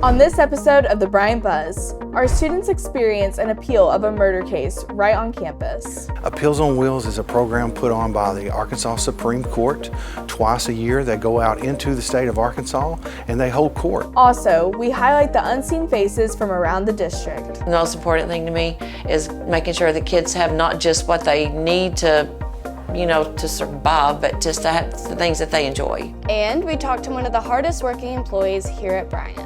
On this episode of the Bryant Buzz, our students experience an appeal of a murder case right on campus. Appeals on Wheels is a program put on by the Arkansas Supreme Court. Twice a year they go out into the state of Arkansas and they hold court. Also, we highlight the unseen faces from around the district. The most important thing to me is making sure that kids have not just what they need to survive, but just to have the things that they enjoy. And we talked to one of the hardest working employees here at Bryant.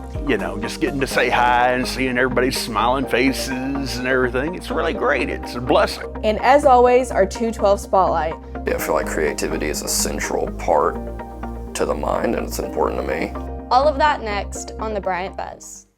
Just getting to say hi and seeing everybody's smiling faces and everything. It's really great. It's a blessing. And as always, our 212 Spotlight. Yeah, I feel like creativity is a central part to the mind, and it's important to me. All of that next on the Bryant Buzz.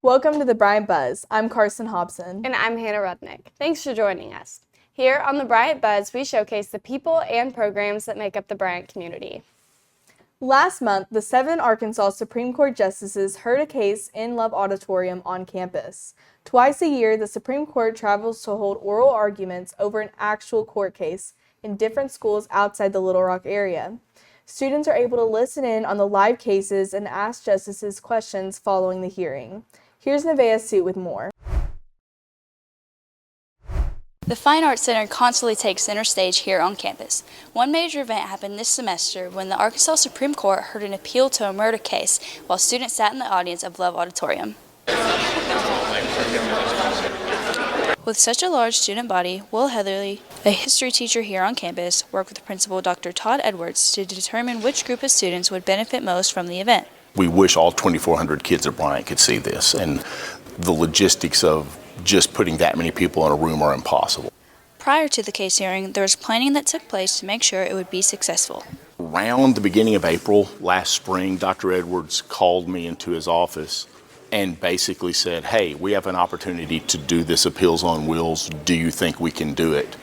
Welcome to the Bryant Buzz. I'm Carson Hobson. And I'm Hannah Rudnick. Thanks for joining us. Here on the Bryant Buzz, we showcase the people and programs that make up the Bryant community. Last month, the 7 Arkansas Supreme Court justices heard a case in Love Auditorium on campus. Twice a year, the Supreme Court travels to hold oral arguments over an actual court case in different schools outside the Little Rock area. Students are able to listen in on the live cases and ask justices questions following the hearing. Here's Nevaeh Suit with more. The Fine Arts Center constantly takes center stage here on campus. One major event happened this semester when the Arkansas Supreme Court heard an appeal to a murder case while students sat in the audience of Love Auditorium. With such a large student body, Will Heatherly, a history teacher here on campus, worked with Principal Dr. Todd Edwards to determine which group of students would benefit most from the event. We wish all 2,400 kids at Bryant could see this, and the logistics of just putting that many people in a room are impossible. Prior to the case hearing, there was planning that took place to make sure it would be successful. Around the beginning of April last spring, Dr. Edwards called me into his office and basically said, hey, we have an opportunity to do this Appeals on Wheels. Do you think we can do it?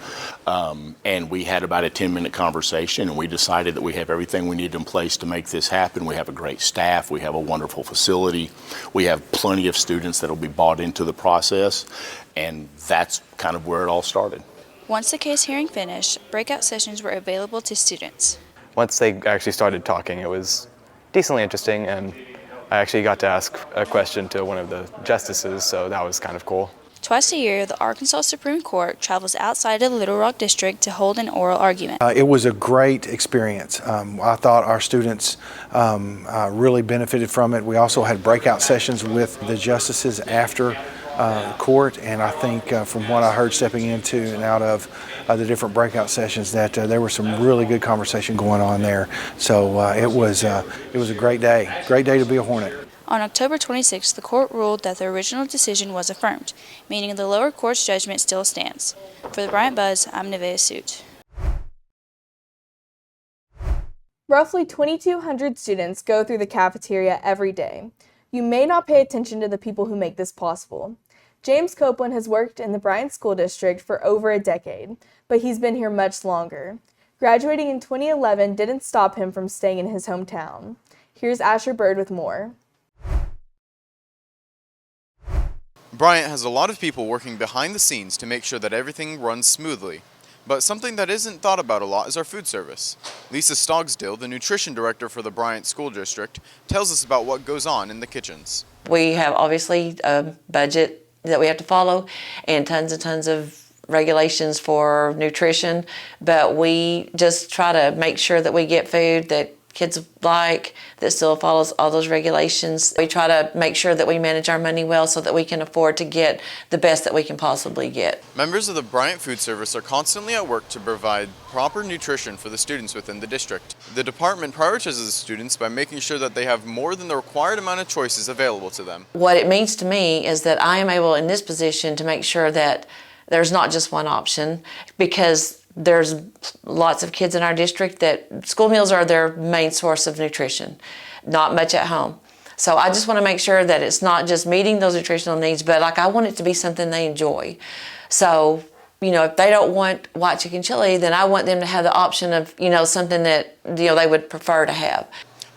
And we had about a 10-minute conversation, and we decided that we have everything we need in place to make this happen. We have a great staff. We have a wonderful facility. We have plenty of students that will be bought into the process, and that's kind of where it all started. Once the case hearing finished, breakout sessions were available to students. Once they actually started talking, it was decently interesting, and I actually got to ask a question to one of the justices, so that was kind of cool. Twice a year, the Arkansas Supreme Court travels outside of the Little Rock District to hold an oral argument. It was a great experience. I thought our students really benefited from it. We also had breakout sessions with the justices after court, and I think from what I heard stepping into and out of the different breakout sessions that there was some really good conversation going on there. So it was a great day to be a Hornet. On October 26, the court ruled that the original decision was affirmed, meaning the lower court's judgment still stands. For the Bryant Buzz, I'm Nevaeh Suit. Roughly 2,200 students go through the cafeteria every day. You may not pay attention to the people who make this possible. James Copeland has worked in the Bryant School District for over a decade, but he's been here much longer. Graduating in 2011 didn't stop him from staying in his hometown. Here's Asher Bird with more. Bryant has a lot of people working behind the scenes to make sure that everything runs smoothly. But something that isn't thought about a lot is our food service. Lisa Stogsdill, the nutrition director for the Bryant School District, tells us about what goes on in the kitchens. We have obviously a budget that we have to follow and tons of regulations for nutrition, but we just try to make sure that we get food that kids like, that still follows all those regulations. We try to make sure that we manage our money well so that we can afford to get the best that we can possibly get. Members of the Bryant Food Service are constantly at work to provide proper nutrition for the students within the district. The department prioritizes the students by making sure that they have more than the required amount of choices available to them. What it means to me is that I am able in this position to make sure that there's not just one option, because there's lots of kids in our district that school meals are their main source of nutrition, not much at home. So I just want to make sure that it's not just meeting those nutritional needs, but I want it to be something they enjoy. So You know, if they don't want white chicken chili, then I want them to have the option of, you know, something that, you know, they would prefer to have.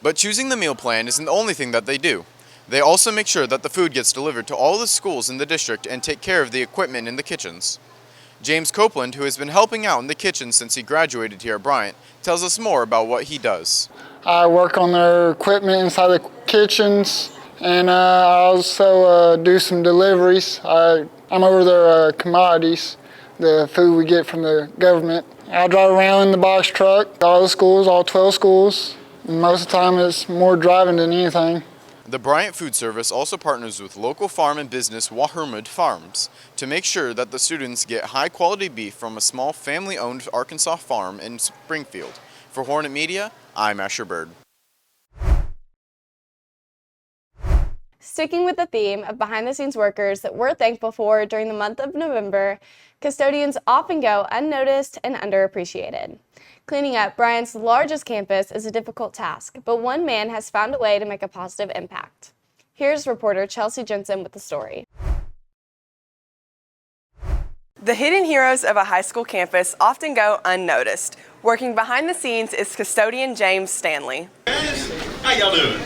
But choosing the meal plan isn't the only thing that they do. They also make sure that the food gets delivered to all the schools in the district and take care of the equipment in the kitchens. James Copeland, who has been helping out in the kitchen since he graduated here at Bryant, tells us more about what he does. I work on their equipment inside the kitchens, and I also do some deliveries. I'm over their commodities, the food we get from the government. I drive around in the box truck, all the schools, all 12 schools. And most of the time it's more driving than anything. The Bryant Food Service also partners with local farm and business Wahurmud Farms to make sure that the students get high-quality beef from a small family-owned Arkansas farm in Springfield. For Hornet Media, I'm Asher Bird. Sticking with the theme of behind-the-scenes workers that we're thankful for during the month of November, custodians often go unnoticed and underappreciated. Cleaning up Bryant's largest campus is a difficult task, but one man has found a way to make a positive impact. Here's reporter Chelsea Jensen with the story. The hidden heroes of a high school campus often go unnoticed. Working behind the scenes is custodian James Stanley. How y'all doing?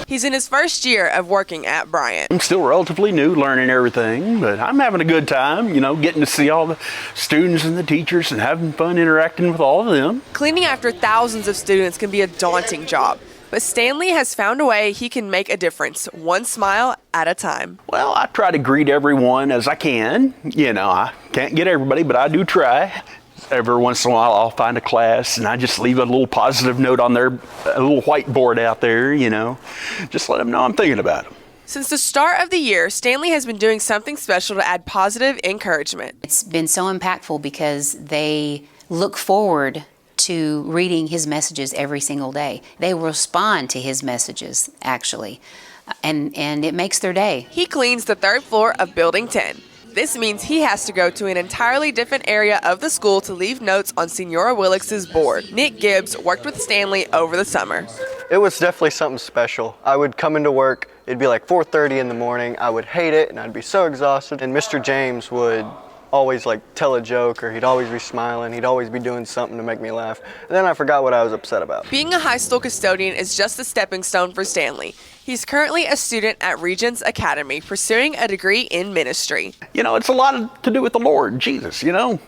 He's in his first year of working at Bryant. I'm still relatively new, learning everything, but I'm having a good time, you know, getting to see all the students and the teachers and having fun interacting with all of them. Cleaning after thousands of students can be a daunting job, but Stanley has found a way he can make a difference, one smile at a time. Well, I try to greet everyone as I can. You know, I can't get everybody, but I do try. Every once in a while I'll find a class and I just leave a little positive note on their a little whiteboard out there, you know, just let them know I'm thinking about them. Since the start of the year, Stanley has been doing something special to add positive encouragement. It's been so impactful because they look forward to reading his messages every single day. They respond to his messages, actually, and it makes their day. He cleans the third floor of Building 10. This means he has to go to an entirely different area of the school to leave notes on Senora Willix's board. Nick Gibbs worked with Stanley over the summer. It was definitely something special. I would come into work, it'd be like 4:30 in the morning. I would hate it and I'd be so exhausted. And Mr. James would always tell a joke, or he'd always be smiling. He'd always be doing something to make me laugh. And then I forgot what I was upset about. Being a high school custodian is just a stepping stone for Stanley. He's currently a student at Regents Academy pursuing a degree in ministry. You know, it's a lot to do with the Lord, Jesus, you know.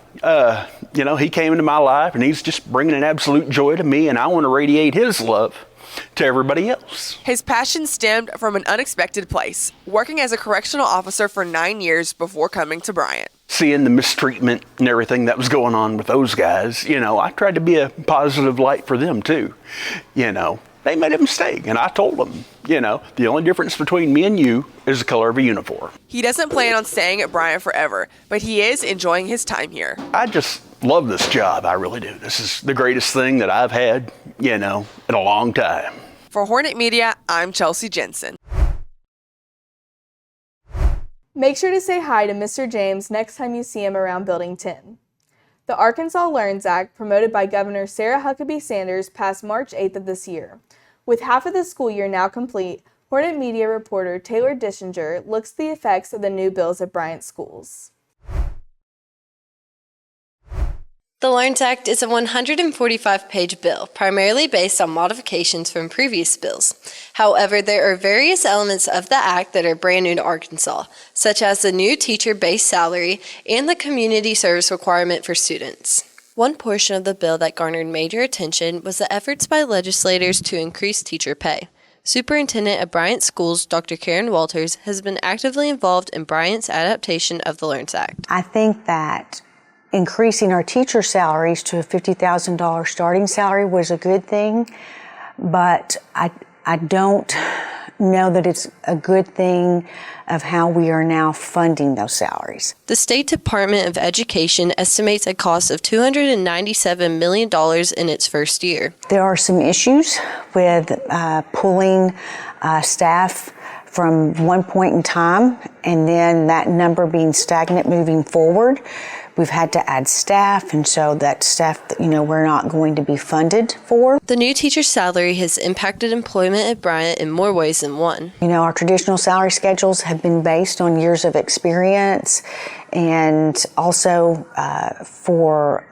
He came into my life and he's just bringing an absolute joy to me, and I want to radiate his love to everybody else. His passion stemmed from an unexpected place, working as a correctional officer for 9 years before coming to Bryant. Seeing the mistreatment and everything that was going on with those guys, you know, I tried to be a positive light for them too. You know, they made a mistake and I told them, you know, the only difference between me and you is the color of a uniform. He doesn't plan on staying at Bryant forever, but he is enjoying his time here. I just love this job, I really do. This is the greatest thing that I've had, you know, in a long time. For Hornet Media, I'm Chelsea Jensen. Make sure to say hi to Mr. James next time you see him around Building 10. The Arkansas Learns Act, promoted by Governor Sarah Huckabee Sanders, passed March 8th of this year. With half of the school year now complete, Hornet Media reporter Taylor Dischinger looks at the effects of the new bills at Bryant schools. The Learns Act is a 145-page bill, primarily based on modifications from previous bills. However, there are various elements of the act that are brand new to Arkansas, such as the new teacher base salary and the community service requirement for students. One portion of the bill that garnered major attention was the efforts by legislators to increase teacher pay. Superintendent of Bryant Schools, Dr. Karen Walters, has been actively involved in Bryant's adaptation of the Learns Act. I think that increasing our teacher salaries to a $50,000 starting salary was a good thing, but I don't know that it's a good thing of how we are now funding those salaries. The State Department of Education estimates a cost of $297 million in its first year. There are some issues with pulling staff from one point in time and then that number being stagnant moving forward. We've had to add staff, and so that staff, we're not going to be funded for. The new teacher salary has impacted employment at Bryant in more ways than one. Our traditional salary schedules have been based on years of experience and also for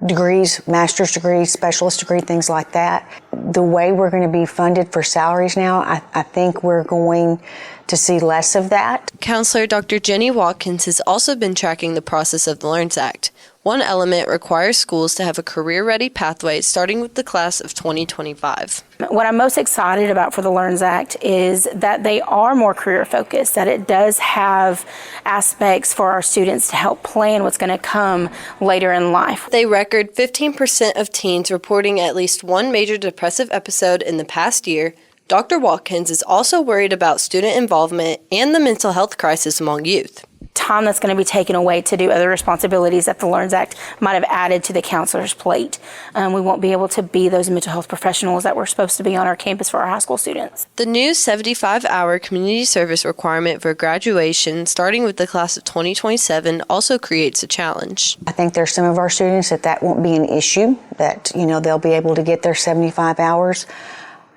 degrees, master's degrees, specialist degree, things like that. The way we're going to be funded for salaries now, I think we're going to see less of that. Counselor Dr. Jenny Watkins has also been tracking the process of the LEARNS Act. One element requires schools to have a career-ready pathway starting with the class of 2025. What I'm most excited about for the LEARNS Act is that they are more career-focused, that it does have aspects for our students to help plan what's going to come later in life. They record 15% of teens reporting at least one major depressive episode in the past year. Dr. Watkins is also worried about student involvement and the mental health crisis among youth. Time that's going to be taken away to do other responsibilities that the LEARNS Act might have added to the counselor's plate. We won't be able to be those mental health professionals that we're supposed to be on our campus for our high school students. The new 75-hour community service requirement for graduation, starting with the class of 2027, also creates a challenge. I think there's some of our students that won't be an issue, that they'll be able to get their 75 hours.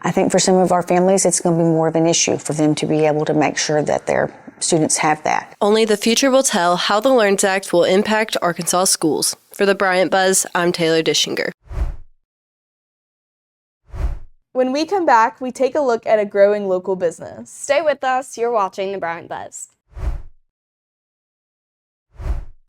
I think for some of our families, it's going to be more of an issue for them to be able to make sure that their students have that. Only the future will tell how the LEARNS Act will impact Arkansas schools. For the Bryant Buzz, I'm Taylor Dischinger. When we come back, we take a look at a growing local business. Stay with us. You're watching the Bryant Buzz.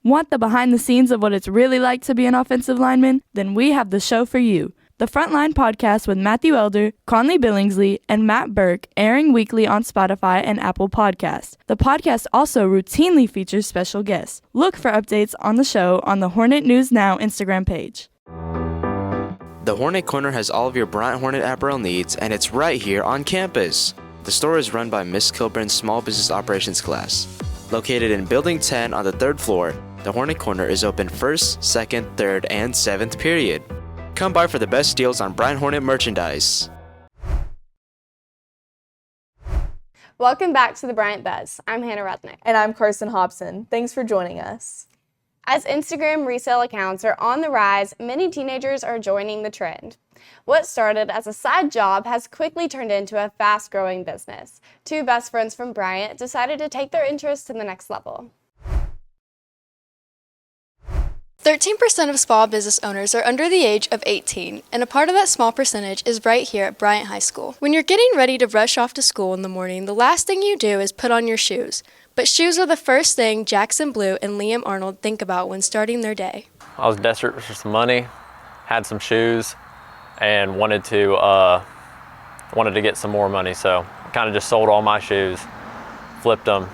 Want the behind the scenes of what it's really like to be an offensive lineman? Then we have the show for you. The Frontline Podcast with Matthew Elder, Conley Billingsley, and Matt Burke, airing weekly on Spotify and Apple Podcasts. The podcast also routinely features special guests. Look for updates on the show on the Hornet News Now Instagram page. The Hornet Corner has all of your Bryant Hornet apparel needs, and it's right here on campus. The store is run by Miss Kilburn's Small Business Operations class. Located in Building 10 on the 3rd floor, the Hornet Corner is open 1st, 2nd, 3rd, and 7th period. Come by for the best deals on Bryant Hornet merchandise. Welcome back to the Bryant Buzz. I'm Hannah Rudnick. And I'm Carson Hobson. Thanks for joining us. As Instagram resale accounts are on the rise, many teenagers are joining the trend. What started as a side job has quickly turned into a fast-growing business. Two best friends from Bryant decided to take their interest to the next level. 13% of small business owners are under the age of 18, and a part of that small percentage is right here at Bryant High School. When you're getting ready to rush off to school in the morning, the last thing you do is put on your shoes. But shoes are the first thing Jackson Blue and Liam Arnold think about when starting their day. I was desperate for some money, had some shoes, and wanted to get some more money, so I kind of just sold all my shoes, flipped them,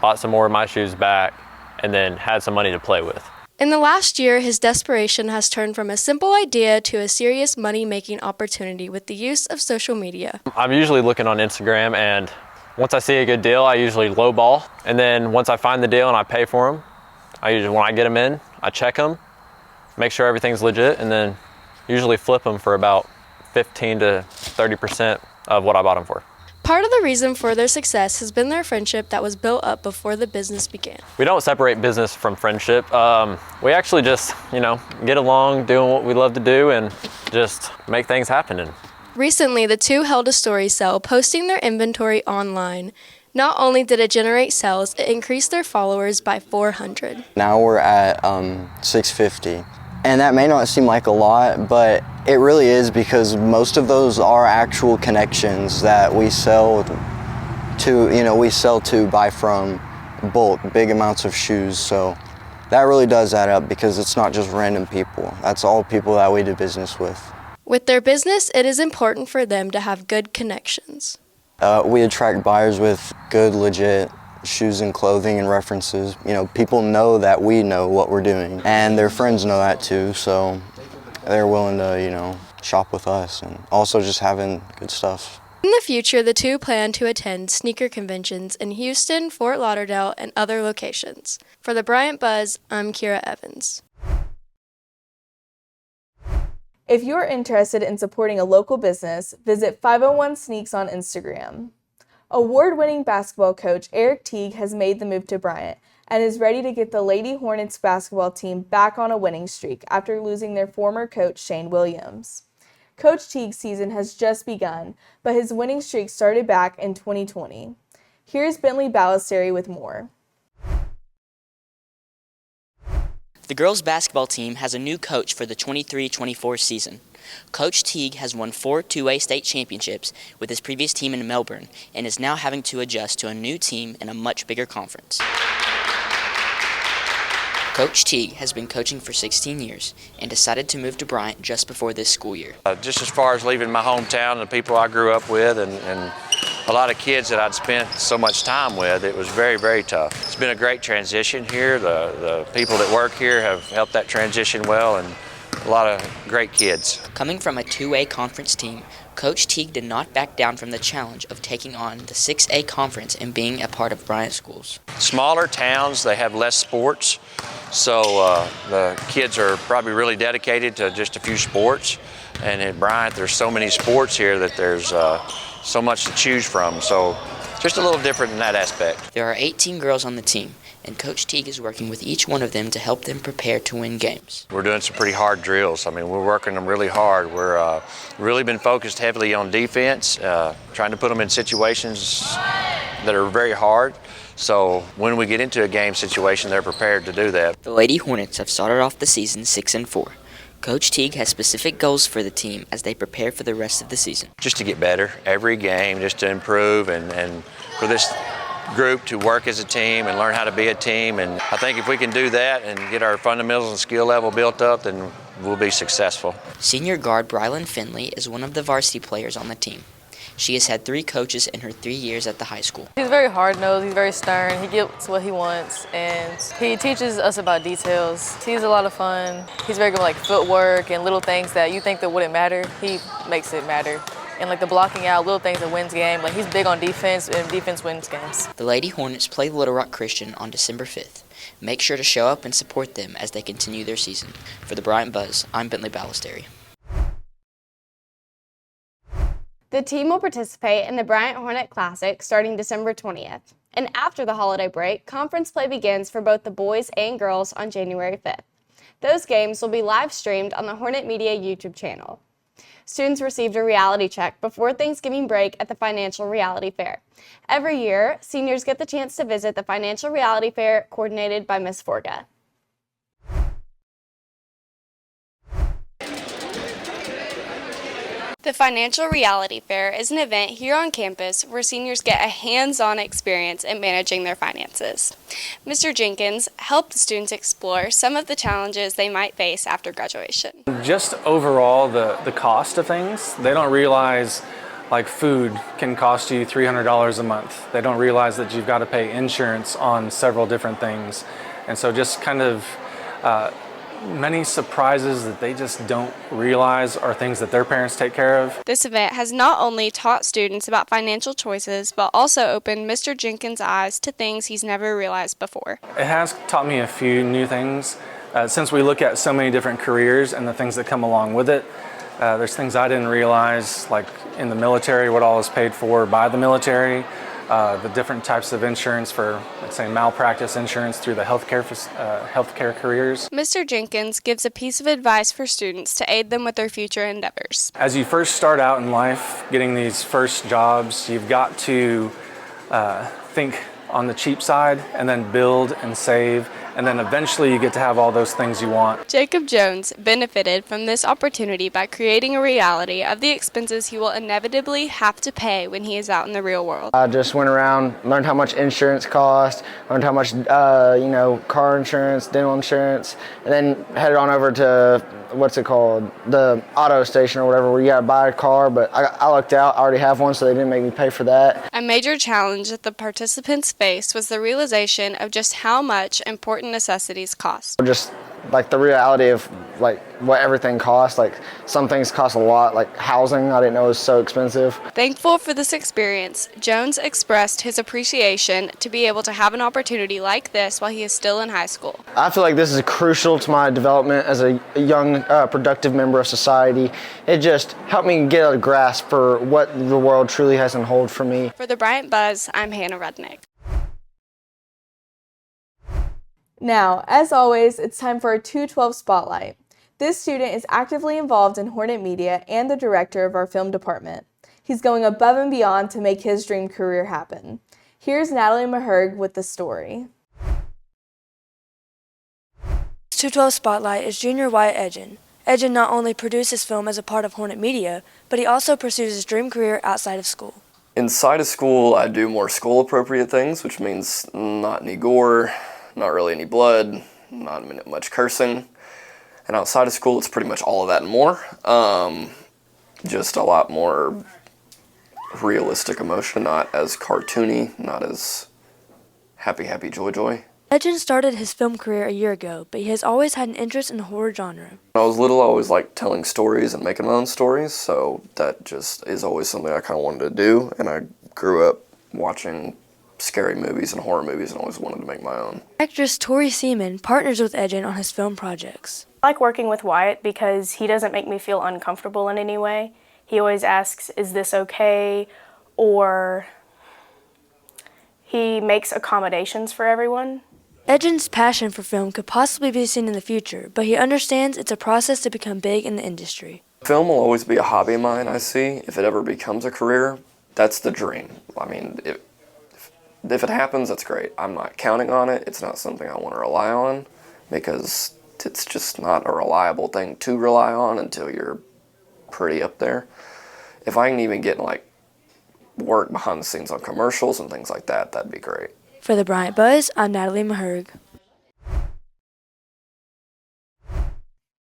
bought some more of my shoes back, and then had some money to play with. In the last year, his desperation has turned from a simple idea to a serious money-making opportunity with the use of social media. I'm usually looking on Instagram, and once I see a good deal, I usually lowball. And then once I find the deal and I pay for them, when I get them in, I check them, make sure everything's legit, and then usually flip them for about 15 to 30% of what I bought them for. Part of the reason for their success has been their friendship that was built up before the business began. We don't separate business from friendship. We actually just, get along doing what we love to do and just make things happen. Recently, the two held a story sale, posting their inventory online. Not only did it generate sales, it increased their followers by 400. Now we're at 650. And that may not seem like a lot, but it really is, because most of those are actual connections that we sell to buy from bulk, big amounts of shoes. So that really does add up, because it's not just random people. That's all people that we do business with. With their business, it is important for them to have good connections. We attract buyers with good, legit shoes and clothing and references. People know that we know what we're doing, and their friends know that too, so they're willing to, shop with us, and also just having good stuff. In the future, the two plan to attend sneaker conventions in Houston, Fort Lauderdale, and other locations. For the Bryant Buzz, I'm Kira Evans. If you're interested in supporting a local business, visit 501 Sneaks on Instagram. Award-winning basketball coach Eric Teague has made the move to Bryant and is ready to get the Lady Hornets basketball team back on a winning streak after losing their former coach Shane Williams. Coach Teague's season has just begun, but his winning streak started back in 2020. Here's Bentley Ballesteri with more. The girls' basketball team has a new coach for the 23-24 season. Coach Teague has won 4 2A state championships with his previous team in Melbourne and is now having to adjust to a new team in a much bigger conference. Coach Teague has been coaching for 16 years and decided to move to Bryant just before this school year. Just as far as leaving my hometown and the people I grew up with and a lot of kids that I'd spent so much time with, it was very, very tough. It's been a great transition here. The people that work here have helped that transition well, and a lot of great kids. Coming from a 2A conference team, Coach Teague did not back down from the challenge of taking on the 6A conference and being a part of Bryant schools. Smaller towns, they have less sports, so the kids are probably really dedicated to just a few sports. And at Bryant, there's so many sports here that there's so much to choose from, so just a little different in that aspect. There are 18 girls on the team, and Coach Teague is working with each one of them to help them prepare to win games. We're doing some pretty hard drills. I mean, we're working them really hard. We're really been focused heavily on defense, trying to put them in situations that are very hard. So when we get into a game situation, they're prepared to do that. The Lady Hornets have started off the season 6-4. Coach Teague has specific goals for the team as they prepare for the rest of the season. Just to get better every game, just to improve and for this group to work as a team and learn how to be a team. And I think if we can do that and get our fundamentals and skill level built up, then we'll be successful. Senior guard Brylan Finley is one of the varsity players on the team. She has had 3 coaches in her 3 years at the high school. He's very hard-nosed, he's very stern, he gets what he wants, and he teaches us about details. He's a lot of fun. He's very good with like footwork and little things that you think that wouldn't matter, he makes it matter. And like the blocking out, little things that wins game. Like he's big on defense, and defense wins games. The Lady Hornets play Little Rock Christian on December 5th. Make sure to show up and support them as they continue their season. For the Bryant Buzz, I'm Bentley Ballesteri. The team will participate in the Bryant Hornet Classic starting December 20th. And after the holiday break, conference play begins for both the boys and girls on January 5th. Those games will be live streamed on the Hornet Media YouTube channel. Students received a reality check before Thanksgiving break at the Financial Reality Fair. Every year, seniors get the chance to visit the Financial Reality Fair coordinated by Ms. Forga. The Financial Reality Fair is an event here on campus where seniors get a hands-on experience in managing their finances. Mr. Jenkins helped the students explore some of the challenges they might face after graduation. Just overall, the cost of things, they don't realize like food can cost you $300 a month. They don't realize that you've got to pay insurance on several different things. And so just kind of many surprises that they just don't realize are things that their parents take care of. This event has not only taught students about financial choices, but also opened Mr. Jenkins' eyes to things he's never realized before. It has taught me a few new things. Since we look at so many different careers and the things that come along with it, there's things I didn't realize, like in the military, what all is paid for by the military, the different types of insurance for, let's say, malpractice insurance through the healthcare careers. Mr. Jenkins gives a piece of advice for students to aid them with their future endeavors. As you first start out in life, getting these first jobs, you've got to think on the cheap side and then build and save, and then eventually you get to have all those things you want. Jacob Jones benefited from this opportunity by creating a reality of the expenses he will inevitably have to pay when he is out in the real world. I just went around, learned how much insurance cost, learned how much car insurance, dental insurance, and then headed on over to the auto station or whatever, where you gotta buy a car, but I lucked out. I already have one, so they didn't make me pay for that. A major challenge that the participants faced was the realization of just how much important necessities cost. Just like the reality of like what everything costs. Like some things cost a lot, like housing I didn't know was so expensive. Thankful for this experience, Jones expressed his appreciation to be able to have an opportunity like this while he is still in high school. I feel like this is crucial to my development as a young, productive member of society. It just helped me get a grasp for what the world truly has in hold for me. For the Bryant Buzz, I'm Hannah Rudnick. Now, as always, it's time for our 212 Spotlight. This student is actively involved in Hornet Media and the director of our film department. He's going above and beyond to make his dream career happen. Here's Natalie Maherg with the story. Next 212 Spotlight is Junior Wyatt Edgen. Edgen not only produces film as a part of Hornet Media, but he also pursues his dream career outside of school. Inside of school, I do more school-appropriate things, which means not any gore, not really any blood, not much cursing. And outside of school, it's pretty much all of that and more. Just a lot more realistic emotion, not as cartoony, not as happy, joy. Edgen started his film career a year ago, but he has always had an interest in the horror genre. When I was little, I always liked telling stories and making my own stories, so that just is always something I kind of wanted to do, and I grew up watching scary movies and horror movies and always wanted to make my own. Actress Tori Seaman partners with Edgen on his film projects. I like working with Wyatt because he doesn't make me feel uncomfortable in any way. He always asks, is this okay? Or he makes accommodations for everyone. Edgen's passion for film could possibly be seen in the future, but he understands it's a process to become big in the industry. Film will always be a hobby of mine, I see. If it ever becomes a career, that's the dream. I mean, if it happens, that's great. I'm not counting on it. It's not something I want to rely on because it's just not a reliable thing to rely on until you're pretty up there. If I can even get work behind the scenes on commercials and things like that, that'd be great. For the Bryant Buzz, I'm Natalie Maherg.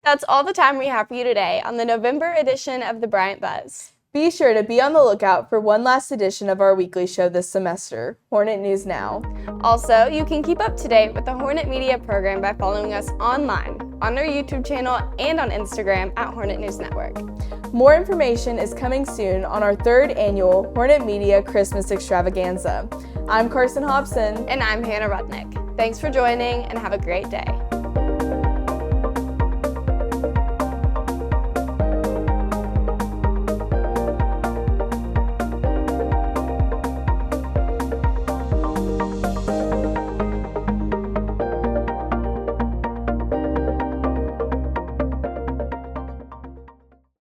That's all the time we have for you today on the November edition of the Bryant Buzz. Be sure to be on the lookout for one last edition of our weekly show this semester, Hornet News Now. Also, you can keep up to date with the Hornet Media program by following us online, on our YouTube channel, and on Instagram at Hornet News Network. More information is coming soon on our 3rd annual Hornet Media Christmas Extravaganza. I'm Carson Hobson. And I'm Hannah Rudnick. Thanks for joining and have a great day.